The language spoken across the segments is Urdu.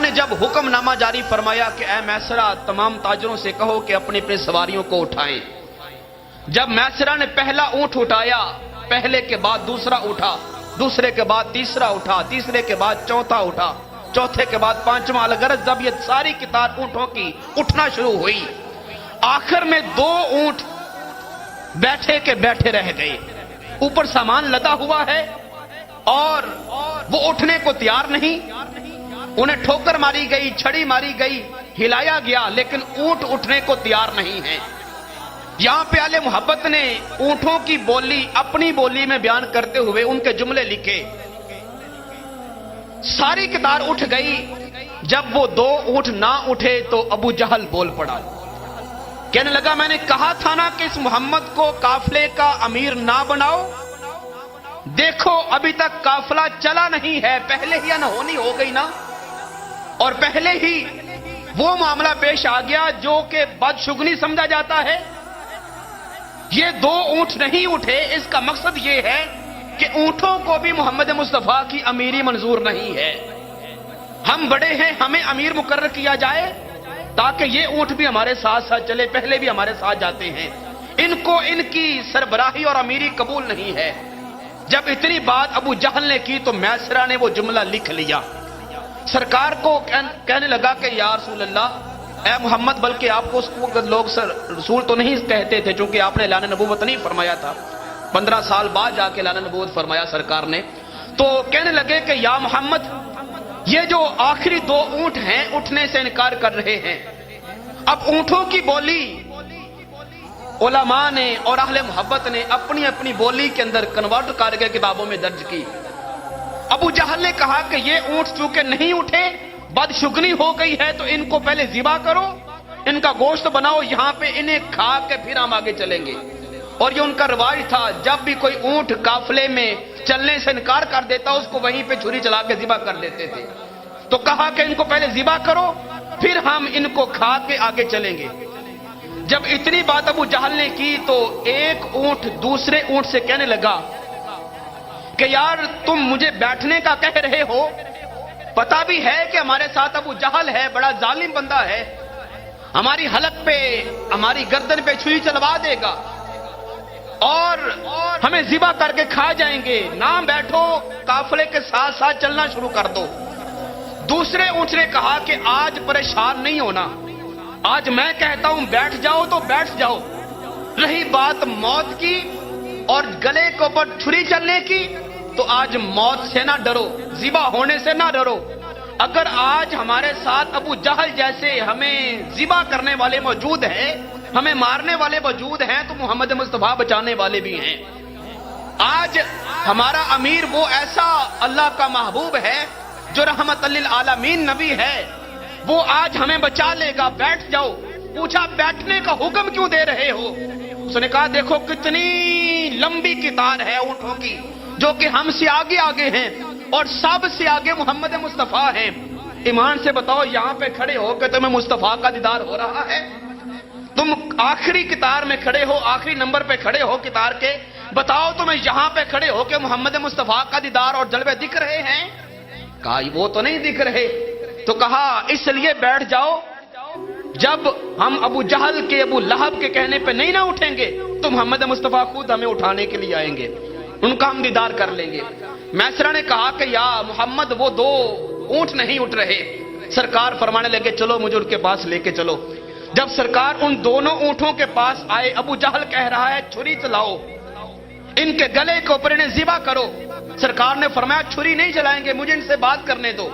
نے جب حکم نامہ جاری فرمایا کہ اے میسرہ تمام تاجروں سے کہو کہ اپنی اپنی سواریوں کو اٹھائیں، جب میسرہ نے پہلا اونٹ اٹھایا، پہلے کے بعد دوسرا اٹھا، دوسرے کے بعد تیسرا اٹھا، تیسرے کے بعد چوتھا اٹھا، چوتھے کے بعد پانچواں، الغرض جب یہ ساری قطار اونٹوں کی اٹھنا شروع ہوئی، آخر میں 2 اونٹ بیٹھے کے بیٹھے رہ گئے، اوپر سامان لدا ہوا ہے اور وہ اٹھنے کو تیار نہیں، انہیں ٹھوکر ماری گئی، چھڑی ماری گئی، ہلایا گیا، لیکن اونٹ اٹھنے کو تیار نہیں ہے۔ یہاں پہ اہل محبت نے اونٹوں کی بولی اپنی بولی میں بیان کرتے ہوئے ان کے جملے لکھے۔ ساری قطار اٹھ گئی، جب وہ 2 اونٹ نہ اٹھے تو ابو جہل بول پڑا، کہنے لگا میں نے کہا تھا نا کہ اس محمد کو قافلے کا امیر نہ بناؤ، دیکھو ابھی تک قافلہ چلا نہیں ہے، پہلے ہی انہونی ہو گئی نا، اور پہلے ہی وہ معاملہ پیش آ گیا جو کہ بدشگنی سمجھا جاتا ہے۔ یہ 2 اونٹ نہیں اٹھے، اس کا مقصد یہ ہے کہ اونٹوں کو بھی محمد مصطفیٰ کی امیری منظور نہیں ہے، ہم بڑے ہیں، ہمیں امیر مقرر کیا جائے تاکہ یہ اونٹ بھی ہمارے ساتھ ساتھ چلے، پہلے بھی ہمارے ساتھ جاتے ہیں، ان کو ان کی سربراہی اور امیری قبول نہیں ہے۔ جب اتنی بات ابو جہل نے کی تو میسرہ نے وہ جملہ لکھ لیا، سرکار کو کہنے لگا کہ یا رسول اللہ، اے محمد، بلکہ آپ کو اس وقت لوگ رسول تو نہیں کہتے تھے چونکہ آپ نے اعلان نبوت نہیں فرمایا تھا، 15 سال بعد جا کے اعلان نبوت فرمایا سرکار نے، تو کہنے لگے کہ یا محمد، یہ جو آخری 2 اونٹ ہیں اٹھنے سے انکار کر رہے ہیں۔ اب اونٹوں کی بولی علماء نے اور اہل محبت نے اپنی اپنی بولی کے اندر کنورٹ کر کے کتابوں میں درج کی۔ ابو جہل نے کہا کہ یہ اونٹ چونکہ نہیں اٹھے، بدشگنی ہو گئی ہے، تو ان کو پہلے ذبح کرو، ان کا گوشت بناؤ، یہاں پہ انہیں کھا کے پھر ہم آگے چلیں گے۔ اور یہ ان کا رواج تھا، جب بھی کوئی اونٹ قافلے میں چلنے سے انکار کر دیتا اس کو وہیں پہ چھری چلا کے ذبح کر دیتے تھے، تو کہا کہ ان کو پہلے ذبح کرو پھر ہم ان کو کھا کے آگے چلیں گے۔ جب اتنی بات ابو جہل نے کی تو ایک اونٹ دوسرے اونٹ سے کہنے لگا کہ یار تم مجھے بیٹھنے کا کہہ رہے ہو، پتا بھی ہے کہ ہمارے ساتھ ابو جہل ہے، بڑا ظالم بندہ ہے، ہماری حلق پہ ہماری گردن پہ چھری چلوا دے گا اور ہمیں ذبح کر کے کھا جائیں گے، نہ بیٹھو، قافلے کے ساتھ ساتھ چلنا شروع کر دو۔ دوسرے اونٹ نے کہا کہ آج پریشان نہیں ہونا، آج میں کہتا ہوں بیٹھ جاؤ تو بیٹھ جاؤ، رہی بات موت کی اور گلے کے اوپر چھری چلنے کی تو آج موت سے نہ ڈرو، ذبح ہونے سے نہ ڈرو، اگر آج ہمارے ساتھ ابو جہل جیسے ہمیں ذبح کرنے والے موجود ہیں، ہمیں مارنے والے موجود ہیں، تو محمد مصطفیٰ بچانے والے بھی ہیں۔ آج ہمارا امیر وہ ایسا اللہ کا محبوب ہے جو رحمت للعالمین نبی ہے، وہ آج ہمیں بچا لے گا، بیٹھ جاؤ۔ پوچھا بیٹھنے کا حکم کیوں دے رہے ہو؟ اس نے کہا دیکھو کتنی لمبی قطار ہے اونٹوں کی جو کہ ہم سے آگے آگے ہیں اور سب سے آگے محمد مصطفیٰ ہیں، ایمان سے بتاؤ یہاں پہ کھڑے ہو کہ تمہیں مصطفیٰ کا دیدار ہو رہا ہے؟ تم آخری قطار میں کھڑے ہو، آخری نمبر پہ کھڑے ہو قطار کے، بتاؤ تمہیں یہاں پہ کھڑے ہو کہ محمد مصطفیٰ کا دیدار اور جلوے دکھ رہے ہیں؟ کہا وہ تو نہیں دکھ رہے، تو کہا اس لیے بیٹھ جاؤ، جب ہم ابو جہل کے ابو لہب کے کہنے پہ نہیں نہ اٹھیں گے تو محمد مصطفیٰ خود ہمیں اٹھانے کے لیے آئیں گے، ان کا ہم دیدار کر لیں گے۔ میسرہ نے کہا کہ یا محمد وہ 2 اونٹ نہیں اٹھ رہے، سرکار فرمانے لگے چلو مجھے ان کے پاس لے کے چلو۔ جب سرکار ان دونوں اونٹوں کے پاس آئے، ابو جہل کہہ رہا ہے چھری چلاؤ، ان کے گلے کے اوپر انہیں ذبح کرو، سرکار نے فرمایا چھری نہیں چلائیں گے، مجھے ان سے بات کرنے دو۔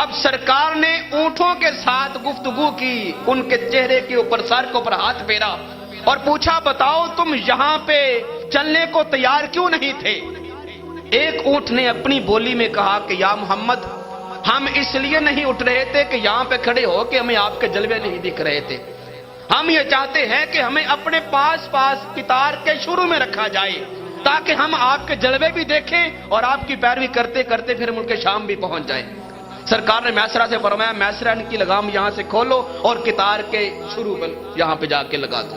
اب سرکار نے اونٹوں کے ساتھ گفتگو کی، ان کے چہرے کے اوپر سر کے اوپر ہاتھ پھیرا اور پوچھا بتاؤ تم یہاں پہ چلنے کو تیار کیوں نہیں تھے؟ ایک اونٹ نے اپنی بولی میں کہا کہ یا محمد ہم اس لیے نہیں اٹھ رہے تھے کہ یہاں پہ کھڑے ہو کہ ہمیں آپ کے جلوے نہیں دکھ رہے تھے، ہم یہ چاہتے ہیں کہ ہمیں اپنے پاس قطار کے شروع میں رکھا جائے تاکہ ہم آپ کے جلوے بھی دیکھیں اور آپ کی پیروی کرتے کرتے پھر ملک شام بھی پہنچ جائیں۔ سرکار نے میسرہ سے فرمایا میسرہ ان کی لگام یہاں سے کھولو اور قطار کے شروع میں یہاں پہ جا کے لگا دو۔